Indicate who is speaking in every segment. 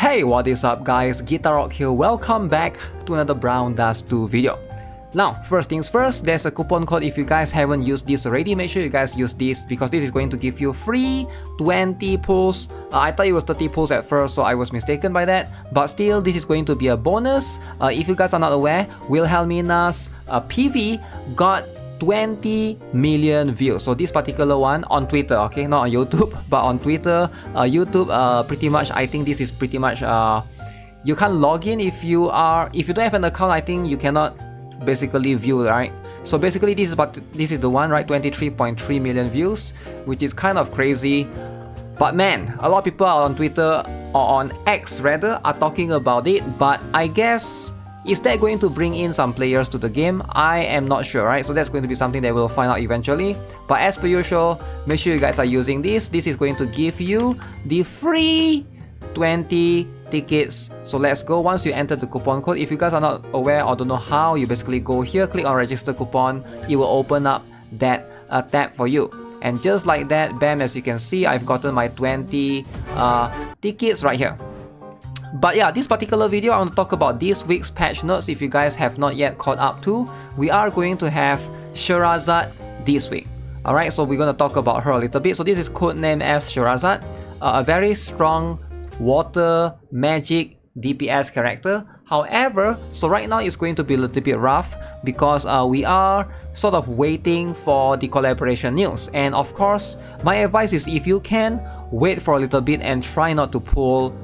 Speaker 1: Hey, what is up guys, GuitarRock here, welcome back to another Brown Dust 2 video. Now, first things first, there's a coupon code. If you guys haven't used this already, make sure you guys use this because this is going to give you free 20 pulls. I thought it was 30 pulls at first, so I was mistaken by that. But still, this is going to be a bonus. If you guys are not aware, Wilhelmina's PV got 20 million views. So this particular one on Twitter, okay, not on YouTube, but on Twitter, YouTube, pretty much, I think this is pretty much, you can't log in if you don't have an account. I think you cannot basically view, right? So basically this is the one, right? 23.3 million views, which is kind of crazy. But man, a lot of people on Twitter, or on X rather, are talking about it. But I guess, is that going to bring in some players to the game? I am not sure, right? So that's going to be something that we'll find out eventually. But as per usual, make sure you guys are using this. This is going to give you the free 20 tickets. So let's go. Once you enter the coupon code, if you guys are not aware or don't know how, you basically go here, click on register coupon. It will open up that tab for you. And just like that, bam, as you can see, I've gotten my 20 tickets right here. But yeah, this particular video, I want to talk about this week's patch notes. If you guys have not yet caught up to, we are going to have Scheherazade this week. Alright, so we're going to talk about her a little bit. So this is codenamed as Scheherazade, a very strong water magic DPS character. However, so right now it's going to be a little bit rough because we are sort of waiting for the collaboration news. And of course, my advice is if you can, wait for a little bit and try not to pull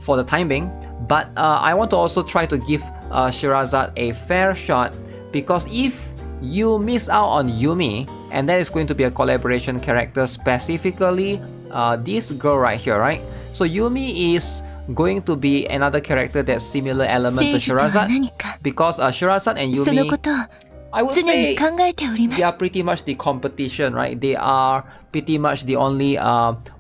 Speaker 1: for the time being. But I want to also try to give Scheherazade a fair shot, because if you miss out on Yumi, and that is going to be a collaboration character, specifically this girl right here, right? So Yumi is going to be another character that's similar element to Scheherazade, because Scheherazade and Yumi, I would say they are pretty much the competition, right? They are pretty much the only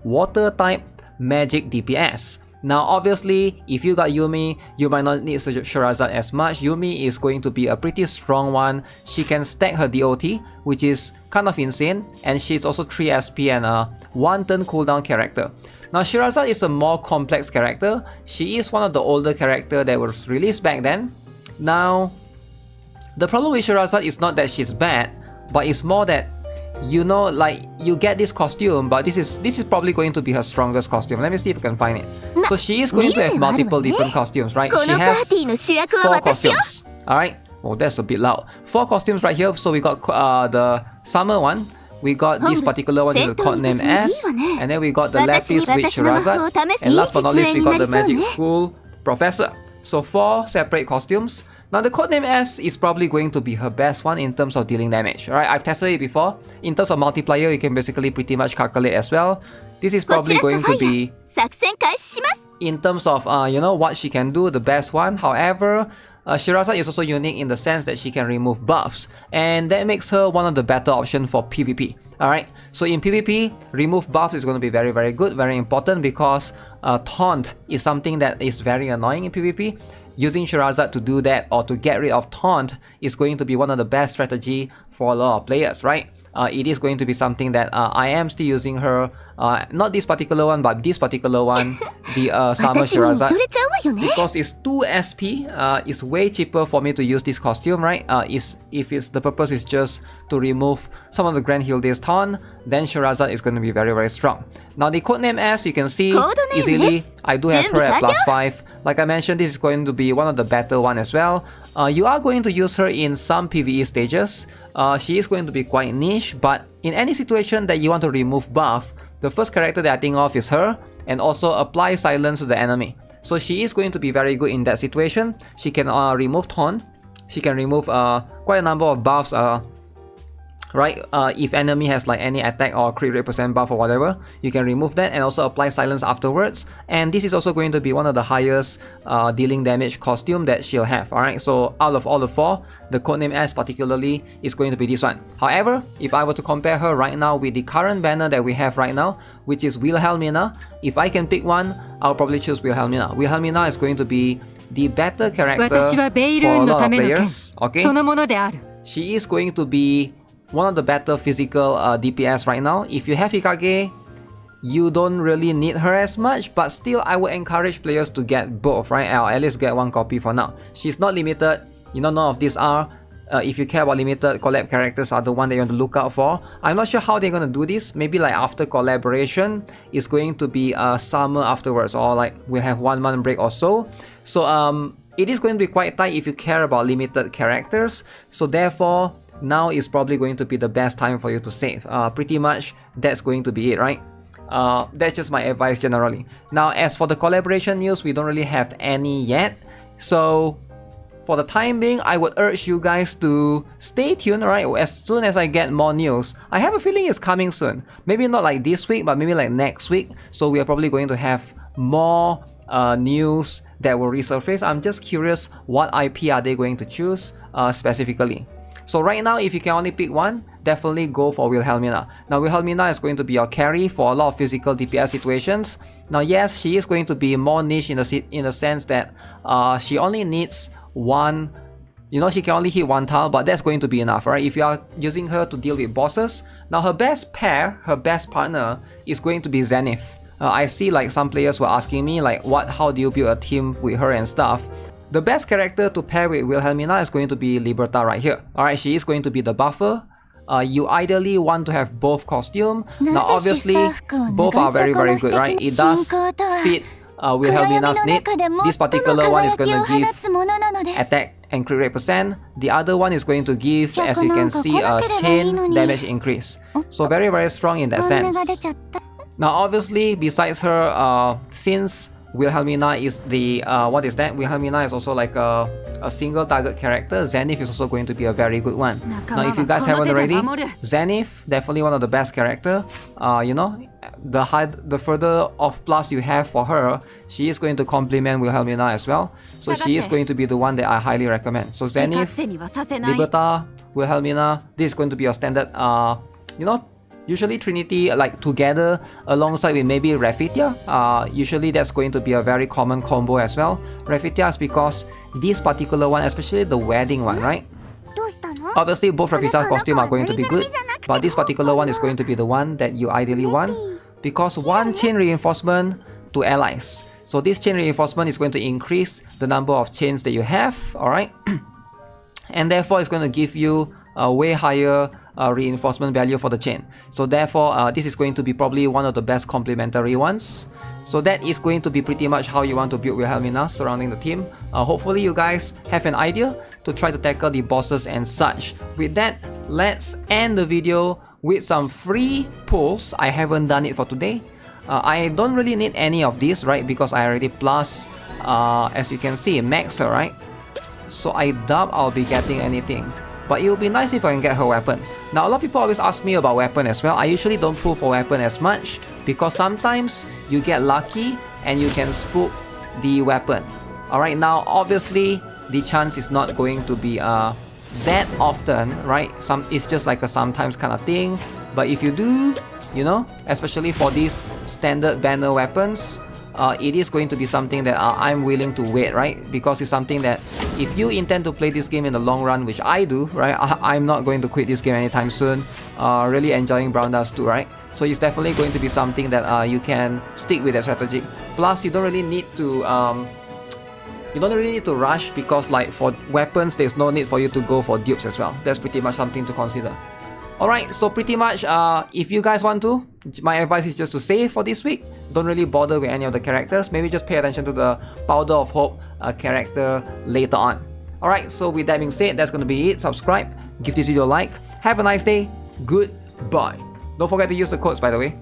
Speaker 1: water type magic DPS. Now obviously, if you got Yumi, you might not need Scheherazade as much. Yumi is going to be a pretty strong one. She can stack her DOT, which is kind of insane, and she's also 3 SP and a 1 turn cooldown character. Now Scheherazade is a more complex character. She is one of the older characters that was released back then. Now, the problem with Scheherazade is not that she's bad, but it's more that, you know, like, you get this costume, but this is probably going to be her strongest costume. Let me see if I can find it. So she is going to have multiple different costumes, right? She has 4 costumes. Alright, oh, that's a bit loud. 4 costumes right here. So we got the summer one, we got this particular one, this is codename S, and then we got the Lapis with Scheherazade, and last but not least we got the Magic School Professor. So 4 separate costumes. Now the codename S is probably going to be her best one in terms of dealing damage. Alright, I've tested it before. In terms of multiplier, you can basically pretty much calculate as well. This is probably going to be, in terms of you know, what she can do, the best one. However, Scheherazade is also unique in the sense that she can remove buffs, and that makes her one of the better options for PvP. Alright, so in PvP, remove buffs is going to be very, very good, very important, because taunt is something that is very annoying in PvP. Using Scheherazade to do that, or to get rid of taunt, is going to be one of the best strategy for a lot of players, right? It is going to be something that I am still using her, not this particular one, but this particular one, the Summer Scheherazade, because it's 2 SP, it's way cheaper for me to use this costume, right? The purpose is just to remove some of the Grand Hilde's taunt, then Scheherazade is going to be very, very strong. Now the codename S, you can see easily, I do have her at +5. Like I mentioned, this is going to be one of the better one as well. You are going to use her in some PvE stages. She is going to be quite niche, but in any situation that you want to remove buff, the first character that I think of is her, and also apply silence to the enemy. So she is going to be very good in that situation. She can remove taunt, she can remove quite a number of buffs, right? If enemy has like any attack or crit rate % buff or whatever, you can remove that and also apply silence afterwards. And this is also going to be one of the highest dealing damage costume that she'll have. Alright, so out of all the 4, the codename S particularly is going to be this one. However, if I were to compare her right now with the current banner that we have right now, which is Wilhelmina, if I can pick one, I'll probably choose Wilhelmina. Wilhelmina is going to be the better character for a lot of players. Okay, she is going to be one of the better physical DPS right now. If you have Hikage, you don't really need her as much, but still I would encourage players to get both, right? Or at least get one copy for now. She's not limited, you know, none of these are. If you care about limited, collab characters are the one that you want to look out for. I'm not sure how they're going to do this. Maybe like after collaboration, it's going to be summer afterwards, or like we'll have 1 month break or so. So it is going to be quite tight if you care about limited characters. So therefore, now is probably going to be the best time for you to save. Pretty much that's going to be it, right? That's just my advice generally. Now, as for the collaboration news, we don't really have any yet. So for the time being, I would urge you guys to stay tuned, right? As soon as I get more news, I have a feeling it's coming soon. Maybe not like this week, but maybe like next week. So we are probably going to have more news that will resurface. I'm just curious what IP are they going to choose specifically. So right now, if you can only pick one, definitely go for Wilhelmina. Now Wilhelmina is going to be your carry for a lot of physical DPS situations. Now yes, she is going to be more niche in the sense that she only needs one, you know, she can only hit one tile, but that's going to be enough, right? If you are using her to deal with bosses. Now her best pair, her best partner is going to be Zenith. I see like some players were asking me like, how do you build a team with her and stuff? The best character to pair with Wilhelmina is going to be Liberta right here. Alright, she is going to be the buffer. You ideally want to have both costume. Now obviously, both are very good, right? It does fit Wilhelmina's need. This particular one is going to give attack and crit rate %. The other one is going to give, as you can see, a chain damage increase. So very strong in that sense. Now obviously, besides her, since Wilhelmina is the, what is that? Wilhelmina is also like a single target character. Zenith is also going to be a very good one. Now if you guys haven't already, Zenith, definitely one of the best character. You know, the further off plus you have for her, she is going to complement Wilhelmina as well. So she is going to be the one that I highly recommend. So Zenith, Liberta, Wilhelmina, this is going to be your standard, you know, usually Trinity like together alongside with maybe Raphithia. Usually that's going to be a very common combo as well. Raphithia is because this particular one, especially the wedding one, right? Obviously both Raphithia's costume are going to be good, but this particular one is going to be the one that you ideally want, because one chain reinforcement to allies. So this chain reinforcement is going to increase the number of chains that you have, alright? And therefore it's going to give you a way higher reinforcement value for the chain. So therefore this is going to be probably one of the best complementary ones. So that is going to be pretty much how you want to build Wilhelmina surrounding the team. Hopefully you guys have an idea to try to tackle the bosses and such. With that, let's end the video with some free pulls. I haven't done it for today. I don't really need any of these, right? Because I already plus, as you can see, max her, right? So I doubt I'll be getting anything. But it would be nice if I can get her weapon. Now a lot of people always ask me about weapon as well. I usually don't pull for weapon as much, because sometimes you get lucky and you can spook the weapon. Alright, now obviously the chance is not going to be that often, right? It's just like a sometimes kind of thing. But if you do, you know, especially for these standard banner weapons, it is going to be something that I'm willing to wait, right? Because it's something that if you intend to play this game in the long run, which I do, right? I'm not going to quit this game anytime soon. Really enjoying Brown Dust 2, right? So it's definitely going to be something that you can stick with that strategy. Plus, you don't really need to rush, because like for weapons, there's no need for you to go for dupes as well. That's pretty much something to consider. Alright, so pretty much if you guys want to, my advice is just to save for this week. Don't really bother with any of the characters. Maybe just pay attention to the Powder of Hope character later on. Alright, so with that being said, that's going to be it. Subscribe, give this video a like. Have a nice day. Goodbye. Don't forget to use the codes, by the way.